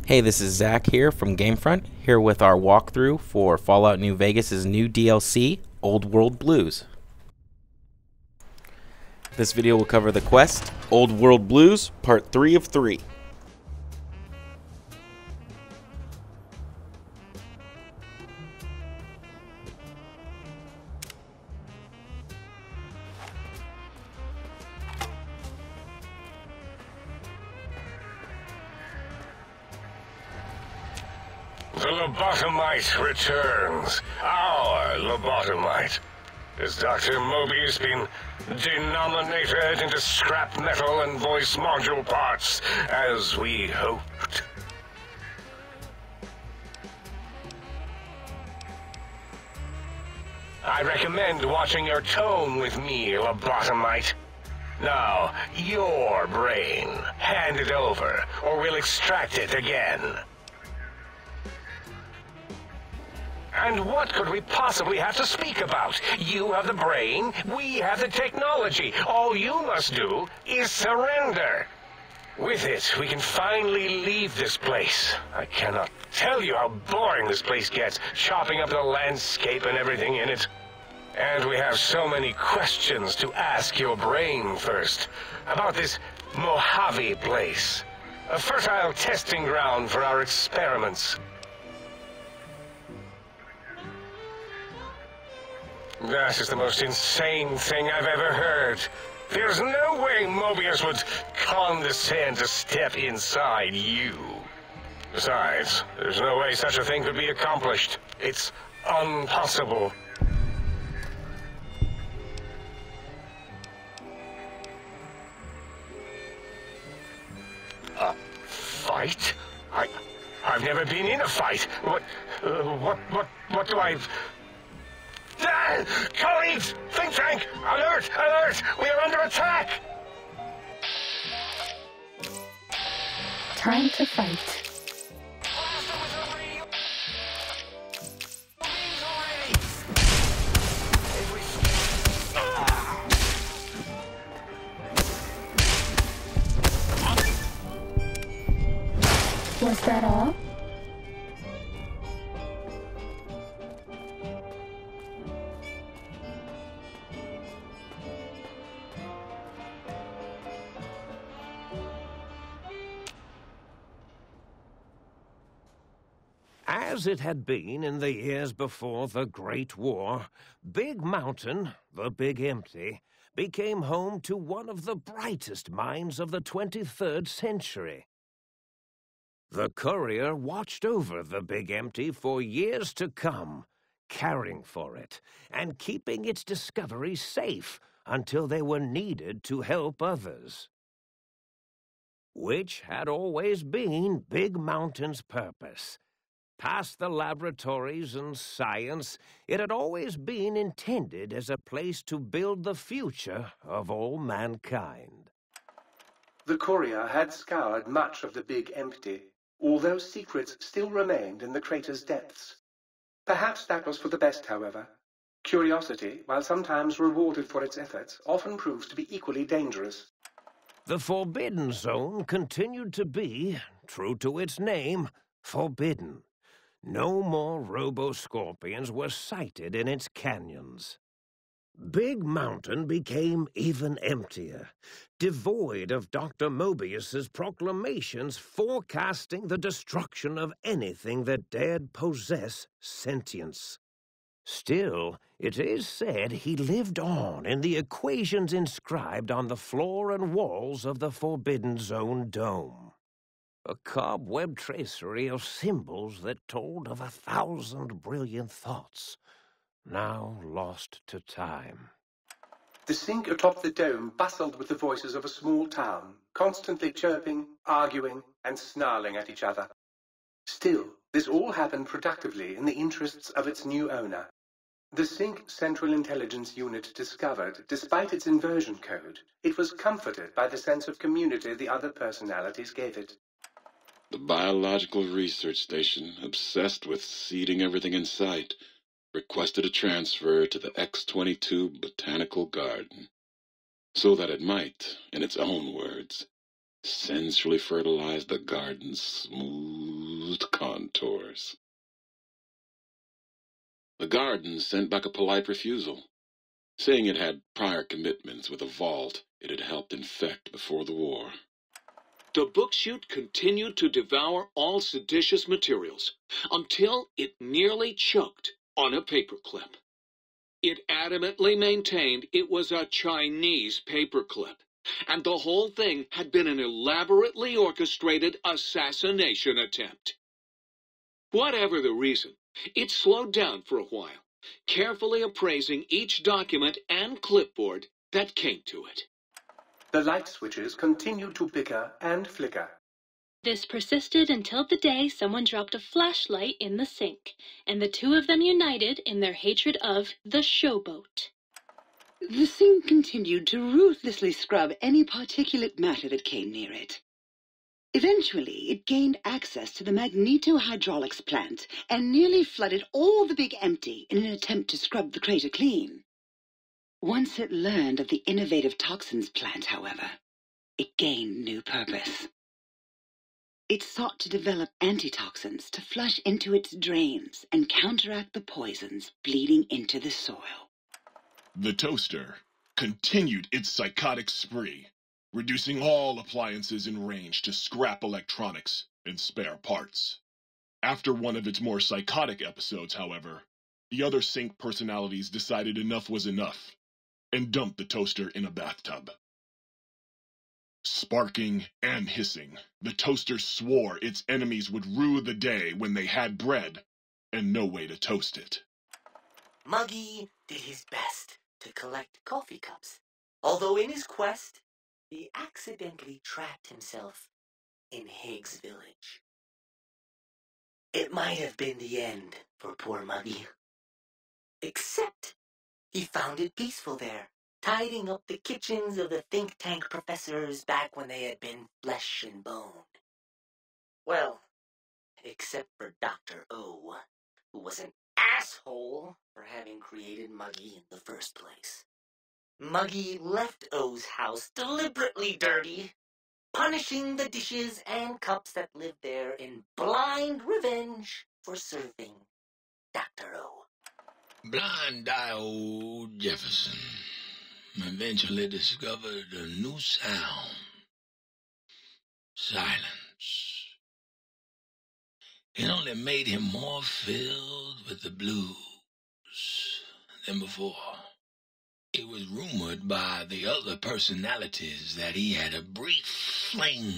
Hey, this is Zach here from GameFront, here with our walkthrough for Fallout New Vegas' new DLC, Old World Blues. This video will cover the quest, Old World Blues, Part 3 of 3. The lobotomite returns. Our lobotomite. Has Dr. Mobius been denominated into scrap metal and voice module parts, as we hoped? I recommend watching your tone with me, lobotomite. Now, your brain. Hand it over, or we'll extract it again. And what could we possibly have to speak about? You have the brain, we have the technology. All you must do is surrender. With it, we can finally leave this place. I cannot tell you how boring this place gets, chopping up the landscape and everything in it. And we have so many questions to ask your brain first. About this Mojave place. A fertile testing ground for our experiments. That is the most insane thing I've ever heard. There's no way Mobius would condescend to step inside you. Besides, there's no way such a thing could be accomplished. It's impossible. A fight? I've never been in a fight. What do I... Colleagues! Think tank! Alert! Alert! We are under attack! Time to fight. Was that all? As it had been in the years before the Great War, Big Mountain, the Big Empty, became home to one of the brightest minds of the 23rd century. The courier watched over the Big Empty for years to come, caring for it and keeping its discoveries safe until they were needed to help others. Which had always been Big Mountain's purpose. Past the laboratories and science, it had always been intended as a place to build the future of all mankind. The courier had scoured much of the Big Empty, although secrets still remained in the crater's depths. Perhaps that was for the best, however. Curiosity, while sometimes rewarded for its efforts, often proves to be equally dangerous. The Forbidden Zone continued to be, true to its name, forbidden. No more robo-scorpions were sighted in its canyons. Big Mountain became even emptier, devoid of Dr. Mobius's proclamations forecasting the destruction of anything that dared possess sentience. Still, it is said he lived on in the equations inscribed on the floor and walls of the Forbidden Zone dome. A cobweb tracery of symbols that told of 1,000 brilliant thoughts, now lost to time. The sink atop the dome bustled with the voices of a small town, constantly chirping, arguing, and snarling at each other. Still, this all happened productively in the interests of its new owner. The Sync Central Intelligence Unit discovered, despite its inversion code, it was comforted by the sense of community the other personalities gave it. The Biological Research Station, obsessed with seeding everything in sight, requested a transfer to the X-22 Botanical Garden, so that it might, in its own words, sensually fertilize the garden's smooth smooth contours. The garden sent back a polite refusal, saying it had prior commitments with a vault it had helped infect before the war. The book chute continued to devour all seditious materials until it nearly choked on a paperclip. It adamantly maintained it was a Chinese paperclip, and the whole thing had been an elaborately orchestrated assassination attempt. Whatever the reason, it slowed down for a while, carefully appraising each document and clipboard that came to it. The light switches continued to bicker and flicker. This persisted until the day someone dropped a flashlight in the sink, and the two of them united in their hatred of the showboat. The sink continued to ruthlessly scrub any particulate matter that came near it. Eventually, it gained access to the magneto-hydraulics plant and nearly flooded all the big empty in an attempt to scrub the crater clean. Once it learned of the innovative toxins plant, however, it gained new purpose. It sought to develop antitoxins to flush into its drains and counteract the poisons bleeding into the soil. The toaster continued its psychotic spree, reducing all appliances in range to scrap electronics and spare parts. After one of its more psychotic episodes, however, the other sink personalities decided enough was enough and dumped the toaster in a bathtub. Sparking and hissing, the toaster swore its enemies would rue the day when they had bread and no way to toast it. Muggy did his best to collect coffee cups, although in his quest, he accidentally trapped himself in Higgs Village. It might have been the end for poor Muggy. Except he found it peaceful there, tidying up the kitchens of the think tank professors back when they had been flesh and bone. Well, except for Dr. O, who was an asshole for having created Muggy in the first place. Muggy left O's house deliberately dirty, punishing the dishes and cups that lived there in blind revenge for serving Dr. O. Blind-eye old Jefferson eventually discovered a new sound. Silence. It only made him more filled with the blues than before. It was rumored by the other personalities that he had a brief fling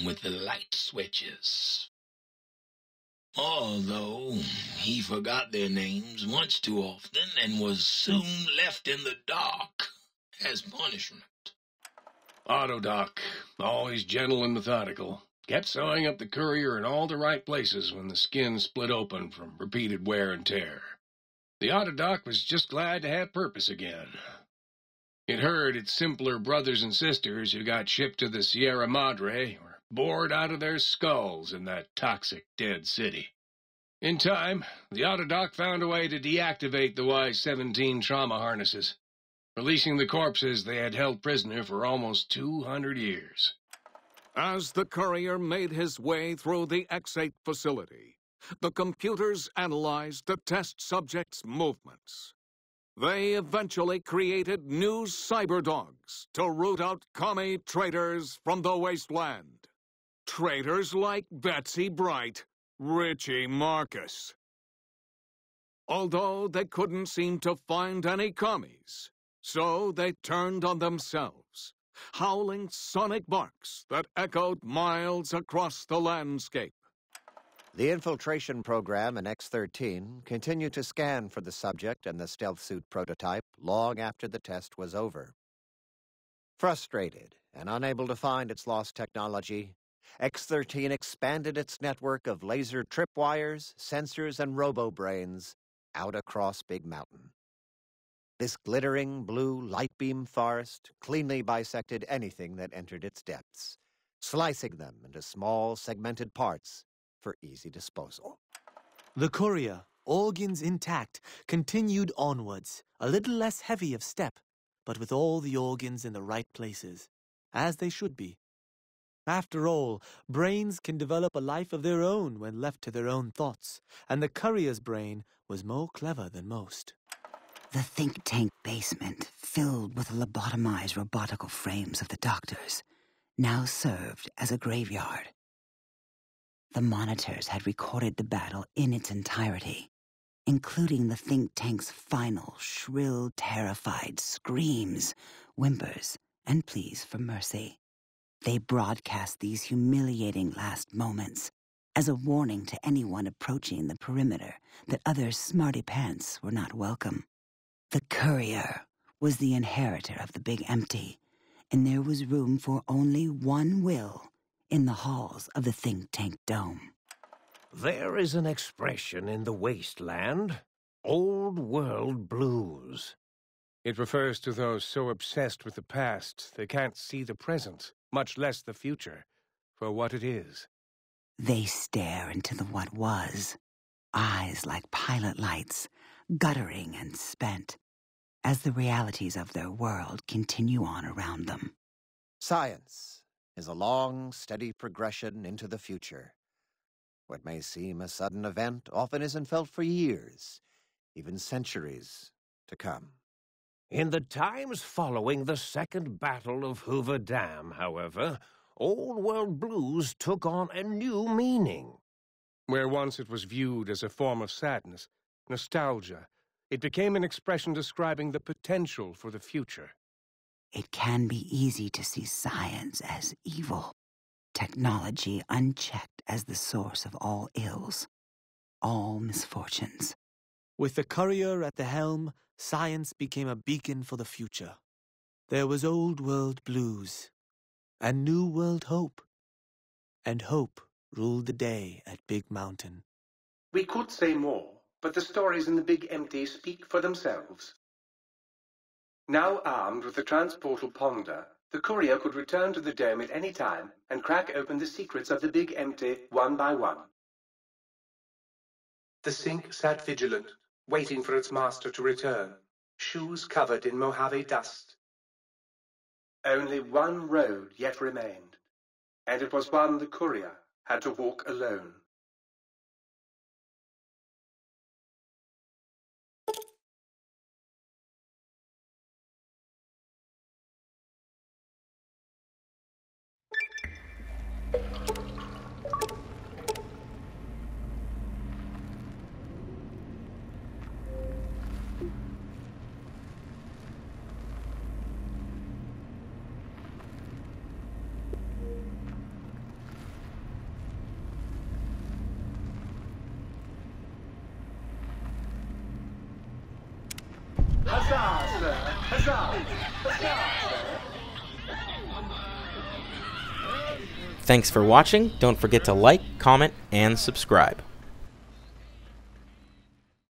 with the light switches. Although he forgot their names once too often and was soon left in the dark as punishment. Autodoc, always gentle and methodical, kept sewing up the courier in all the right places when the skin split open from repeated wear and tear. The Autodoc was just glad to have purpose again. It heard its simpler brothers and sisters who got shipped to the Sierra Madre were bored out of their skulls in that toxic dead city. In time, the Autodoc found a way to deactivate the Y-17 trauma harnesses, releasing the corpses they had held prisoner for almost 200 years. As the courier made his way through the X-8 facility, the computers analyzed the test subject's movements. They eventually created new cyber dogs to root out commie traitors from the wasteland. Traitors like Betsy Bright, Richie Marcus. Although they couldn't seem to find any commies, so they turned on themselves, howling sonic barks that echoed miles across the landscape. The infiltration program in X-13 continued to scan for the subject and the stealth suit prototype long after the test was over. Frustrated and unable to find its lost technology, X-13 expanded its network of laser tripwires, sensors, and robo-brains out across Big Mountain. This glittering blue light beam forest cleanly bisected anything that entered its depths, slicing them into small segmented parts for easy disposal. The courier, organs intact, continued onwards, a little less heavy of step, but with all the organs in the right places, as they should be. After all, brains can develop a life of their own when left to their own thoughts, and the courier's brain was more clever than most. The think tank basement, filled with the lobotomized robotical frames of the doctors, now served as a graveyard. The monitors had recorded the battle in its entirety, including the think tank's final, shrill, terrified screams, whimpers, and pleas for mercy. They broadcast these humiliating last moments as a warning to anyone approaching the perimeter that other smarty pants were not welcome. The courier was the inheritor of the Big Empty, and there was room for only one will in the halls of the think tank dome. There is an expression in the wasteland, old world blues. It refers to those so obsessed with the past they can't see the present, much less the future, for what it is. They stare into the what was, eyes like pilot lights, guttering and spent, as the realities of their world continue on around them. Science is a long, steady progression into the future. What may seem a sudden event often isn't felt for years, even centuries to come. In the times following the Second Battle of Hoover Dam, however, old world blues took on a new meaning. Where once it was viewed as a form of sadness, nostalgia, it became an expression describing the potential for the future. It can be easy to see science as evil, technology unchecked as the source of all ills, all misfortunes. With the courier at the helm, science became a beacon for the future. There was old world blues, and new world hope. And hope ruled the day at Big Mountain. We could say more, but the stories in the Big Empty speak for themselves. Now armed with the transportal Ponder, the courier could return to the dome at any time and crack open the secrets of the Big Empty one by one. The sink sat vigilant, waiting for its master to return, shoes covered in Mojave dust. Only one road yet remained, and it was one the courier had to walk alone. Huzzah, sir! Huzzah! Huzzah, sir! Thanks for watching. Don't forget to like, comment, and subscribe.